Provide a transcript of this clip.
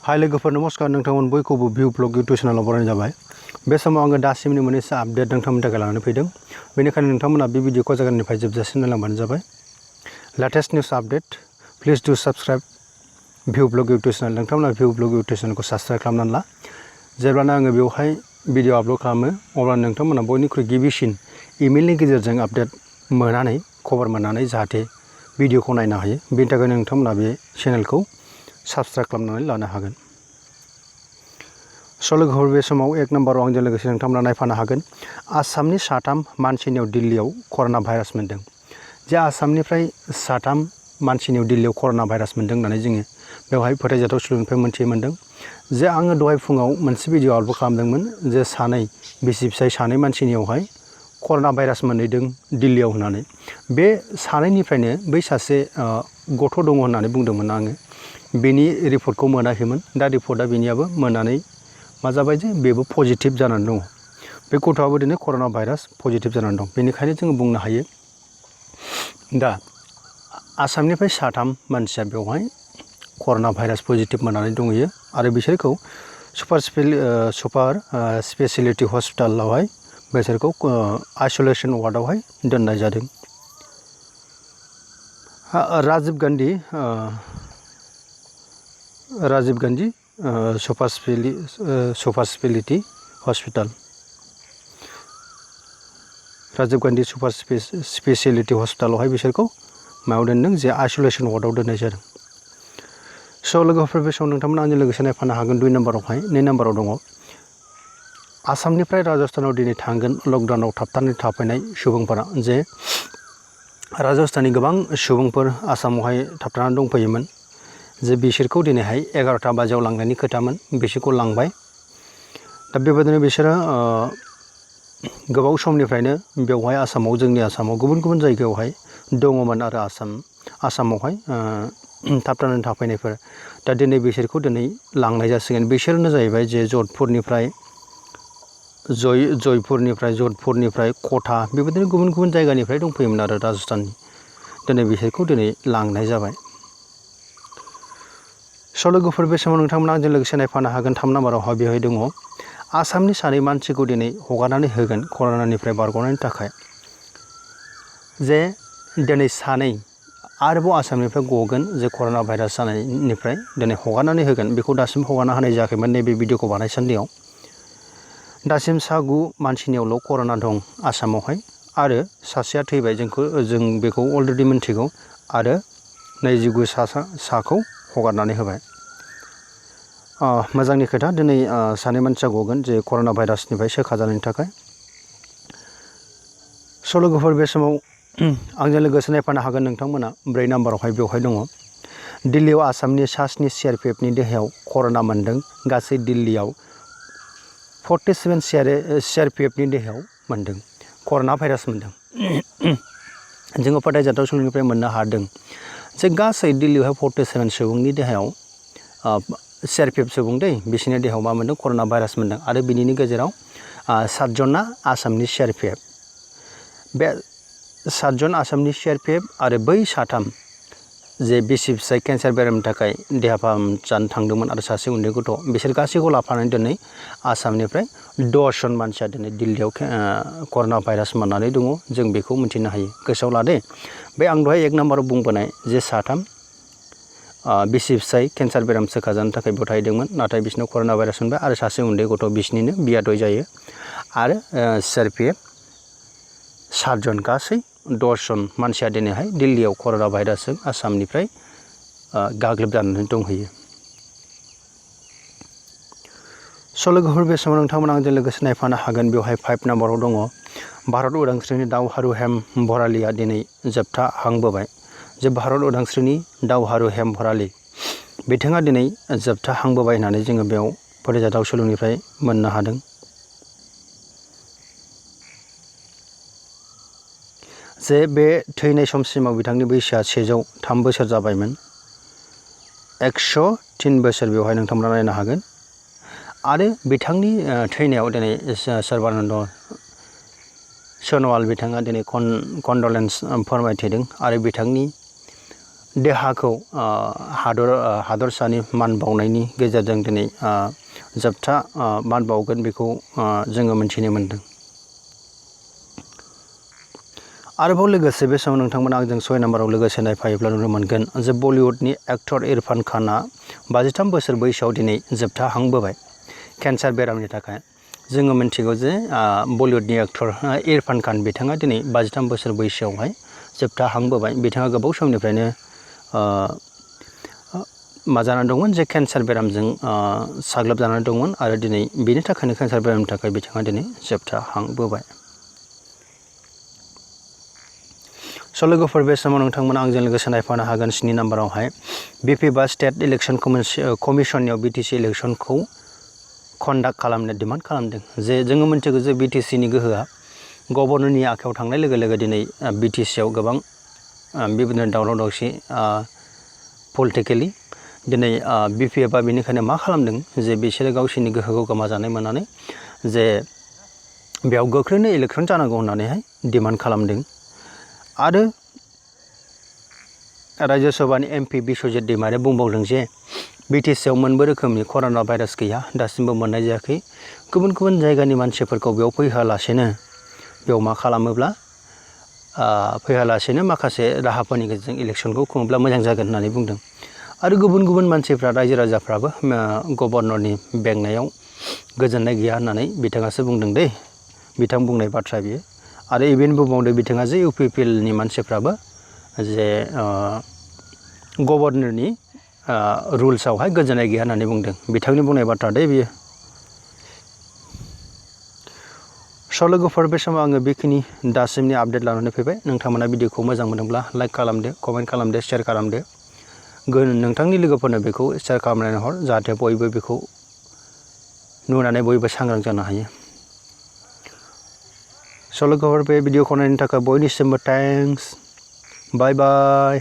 हाय लोगोफोर नमस्कार नोंथांमोन बयखौबो भिउ ब्लग इउटुब चेनेलाव बरायनाय जाबाय। बे समाव आङो दासिमनि मोननैसो आपडेट नोंथांमोननि थाखाय लानानै फैदों। बेनिखायनो नोंथांमोना बे भिडिअखौ जागायनायनिफ्राय जोबजासिम नायलांबानो जाबाय। लेटेस्ट निउस आपडेट प्लिज डु साबस्क्राइब भिउ ब्लग इउटुब चेनेल। नोंथांमोना भिउ ब्लग इउटुब चेनेलखौ साबस्क्राइब खालामनानै ला। जेब्लानो आङो बेवहाय भिडिअ आपल'ड खालामो अब्ला नोंथांमोना बयनिख्रुइ गिबिसिन इमेलनि गेजेरजों आपडेट मोननानै खबर मोननानै जाहाथे भिडिअखौ नायनो हायो। बेनि थाखायनो नोंथांमोना बे चेनेलखौ साबस्क्राइब खालामनानै लानो हागोन। स' लोगोफोर बे समाव एक नम्बराव आंजों लोगोसे नोंथांमोना नायफानो हागोन। आसामनि 3 मानसिनियाव दिल्लीयाव कर'ना भाइरास मोनदों। जे आसामनिफ्राय 3 मानसिनियाव दिल्लीयाव कर'ना भाइरास मोनदों होननानै जोङो बेवहाय फोथायजाथाव सुलुंनिफ्राय मोनथिनो मोनदों। जे आङो दहाय फुङाव मोनसे भिडिअ आपल'ड खालामदोंमोन जे बिसि फिसाय 2 मानसिनियावहाय कर'ना भाइरास मोनहैदों दिल्लीयाव होननानै। बे 2निफ्रायनो बै सासे गथ' दङ होननानै बुंदोंमोन आङो। बेनि रिपर्टखौ मोनाखैमोन। दा रिपर्टआ बेनियाबो मोननानै मा जाबाय जे बेबो पजिटिभ जानानै दङ। बे गथ'आबो दिनै कर'ना भाइरास पजिटिभ जानानै दं। बेनिखायनो जोङो बुंनो हायो दा आसामनिफ्राय 3 मानसिया बेवहाय कर'ना भाइरास पजिटिभ मोननानै दंहैयो आरो बिसोरखौ सुपार स्पेसियेलिटि हस्पिटालावहाय बिसोरखौ आइसलेसन वार्डआवहाय दोननाय जादों। Rajiv Gandhi super speciality hospital Rajiv Gandhi super speciality हस्पिटालावहाय बिसोरखौ मायाव दोनदों जे आइसलेसन वार्डआव दोननाय जादों। स' लोगोफोर बे समाव नोंथांमोना आंजों लोगोसे नायफानो हागोन 2 नम्बरावहाय 2 नम्बराव दङ आसामनिफ्राय राजस्थानाव दिनै थांगोन लकडाउनाव थाबथानानै थाफैनाय सुबुंफोरा। जे राजस्थाननि गोबां सुबुंफोर आसामावहाय थाबथानानै दंफैयोमोन। जे बिसोरखौ दिनैहाय 11टा बाजियाव लांनायनि खोथामोन, बिसोरखौ लांबाय। दा बेबायदिनो बिसोरो गोबाव समनिफ्रायनो बेवहाय आसामाव जोंनि आसामाव गुबुन गुबुन जायगायावहाय दङमोन आरो आसामावहाय थाबथानानै थाफैनायफोर। दा दिनै बिसोरखौ लांनाय जासिगोन। बिसोरनो जाहैबाय जे जयपुरनिफ्राय कटा बेबायदिनो गुबुन गुबुन जायगानिफ्राय दंफैयोमोन आरो राजस्थाननि। दिनै बिसोरखौ लांनाय जाबाय। स' लोगोफोर बे समाव नोंथांमोना आंजों लोगोसे नायफानो हागोन 3 नम्बरावहाय बेवहाय दङ आसामनि 2 मानसिखौ दिनै हगारनानै होगोन कर'नानिफ्राय बारग'नायनि थाखाय। जे दिनै 2 आरोबाव आसामनिफ्राय गगोन जे कर'ना भाइरास जानायनिफ्राय दिनै हगारनानै होगोन। बेखौ दासिम हगारना होनाय जायाखैमोन नैबे भिडिअखौ बानायसान्दियाव। दासिम 9 मानसिनियावल' कर'ना दं आसामावहाय आरो सासेया थैबाय। जों बेखौ अलरेडि मिन्थिगौ आरो 29 साखौ हगारनानै होबाय। मोजांनि खोथा दिनै 2 मानसिया गगोन जे कर'ना भाइरासनिफ्राय सोखाजानायनि थाखाय। स' लोगोफोर बे समाव आंजों लोगोसे नायफानो हागोन नोंथांमोना 4 नम्बरावहाय बेवहाय दङ दिल्लीयाव आसामनि 7 CRPFनि देहायाव कर'ना मोनदों। गासै दिल्लीयाव 47 CRPFनि देहायाव मोनदों कर'ना भाइरास मोनदों। जोङो फोथायजाथाव सुलुंनिफ्राय मोननो हादों जे गासै दिल्लीयावहाय 47 सुबुंनि देहायाव CRPF सुबुं बिसोरनि देहायाव मा मोनदों कर'ना भाइरास मोनदों आरो बिनिनो गेजेराव 7 जना आसामनि CRPF। बे 7 जन आसामनि CRPF आरो बै 3 जे बिसि फिसाय केन्सार बेरामनि थाखाय देहा फाहामजानो थांदोंमोन आरो सासे उन्दै गथ' बिसोर गासैखौ लाफानानै दिनै आसामनिफ्राय 10 जन मानसिया दिनै दिल्लीयाव कर'ना भाइरास मोननानै दङ। जों बेखौ मिथिनो हायो। गोसोआव लादे बे आं दहाय 1 नम्बराव बुंबोनाय जे 3 बिसि फिसाय केन्सार बेराम सोखाजानो थाखाय बेयाव थाहैदोंमोन नाथाय बिसोरनाव कर'ना भाइरास मोनबाय आरो सासे उन्दै गथ' बिसोरनिनो बियादै जायो आरो CRPF 7 जन गासै 10 जन मानसिया दिनैहाय दिल्लीयाव कर'ना भाइरासजों आसामनिफ्राय गाग्लोबजानानै दंहैयो। स' लोगोफोर बे समाव नोंथांमोना आंजों लोगोसे नायफानो हागोन बेवहाय 5 नम्बराव दङ भारत उदांस्रिनि दावहारु हेम भरालीया दिनै जोबथा हांबोबाय। जे भारत उदांस्रिनि दावहारु हेम भराली बिथाङा दिनै जोबथा हांबोबाय होननानै जोङो बेयाव फोथायजाथाव सुलुंनिफ्राय मोननो हादों। जे बे थैनाय समसिमाव बिथांनि बैसोआ 103 बोसोर जाबायमोन। 103 बोसोर बेवहाय नोंथांमोना नायनो हागोन आरो बिथांनि थैनायाव दिनै सर्बानन्द सन'वाल बिथाङा दिनै कन्डलेन्स फोरमायथिदों आरो बिथांनि देहाखौ हादरसानि मान बावनायनि गेजेरजों दिनै जोबथा मान बावगोन बेखौ जोङो मिथिनो मोन्दों। आरोबाव लोगोसे बे समाव नोंथांमोना आंजों 6 नाम्बाराव लोगोसे नायफायोब्ला नुनो मोनगोन जे बलिउडनि एक्टर इरफान खानआ 53 बोसोर बैसोआव दिनै जोबथा हां बोबाय केन्सार बेरामनि थाखाय। जोङो मिन्थिगौ जे बलिउडनि एक्टर इरफान खान बिथाङा दिनै 53 बोसोर बैसोआवहाय जोबथा हां बोबाय। बिथाङा गोबाव समनिफ्रायनो मा जानानै दंमोन जे केन्सार बेरामजों साग्लोबजानानै दंमोन आरो दिनै बेनि थाखायनो केन्सार बेरामनि थाखाय बिथाङा दिनै जोबथा हां बोबाय। स' लोगोफोर बे समाव नोंथांमोना आंजों लोगोसे नायफानो हागोन 7 नाम्बारावहाय बिपि बा स्टेट इलेक्सन कमिसननियाव बिटिसि इलेक्सनखौ कन्डाक्ट खालामनो डिमान्ड खालामदों। जे जोङो मिन्थिगौ जे बिटिसिनि गोहोआ गभर्नरनि आखायाव थांनाय लोगो लोगो दिनै बिटिसिआव गोबां बेबायदिनो दावराव दावसि पलिटिकेलि दिनै बिपिएफआ बेनिखायनो मा खालामदों जे बिसोरो गावसोरनि गोहोखौ गोमाजानाय मोननानै जे बेयाव गोख्रैनो इलेक्सन जानांगौ होननानैहाय डिमान्ड खालामदों। आरो राज्यो सभानि एमपि बिश्वजित दैमारिया बुंबावदों जे बिटिसिआव मोनबो रोखोमनि कर'ना भाइरास गैया, दासिमबो मोननाय जायाखै। गुबुन गुबुन जायगानि मानसिफोरखौ बेयाव फैहोआलासेनो बेयाव मा खालामोब्ला फैहोआलासेनो माखासे राहाफोरनि गेजेरजों इलेक्सनखौ खुङोब्ला मोजां जागोन होननानै बुंदों। आरो गुबुन गुबुन मानसिफ्रा रायजो राजाफ्राबो गभर्नरनि बेंनायाव गोजोननाय गैया होननानै बिथाङासो बुंदों दे, बिथां बुंनाय बाथ्रा बियो। आरो इभेन बुंबावदों बिथाङा जे इउपिपिएलनि मानसिफ्राबो जे गभर्नरनि रुल्सआवहाय गोजोननाय गैया होननानै बुंदों। बिथांनि बुंनाय बाथ्रा दे बियो। स' लोगोफोर बे समाव आङो बेखिनि दासिमनि आपडेट लानानै फैबाय। नोंथांमोना भिडिअखौ मोजां मोनदोंब्ला लाइक खालामदो, कमेन्ट खालामदो, शेयार खालामदो। नोंथांनि लोगोफोरनो बेखौ शेयार खालामनानै हर, जाहाथे बयबो बेखौ नुनानै बयबो सांग्रां जानो हायो। स' लोगोफोर बे भिडिअखौ नायनो थाखाय बयनिसिमबो थेंक्स। बाय बाय।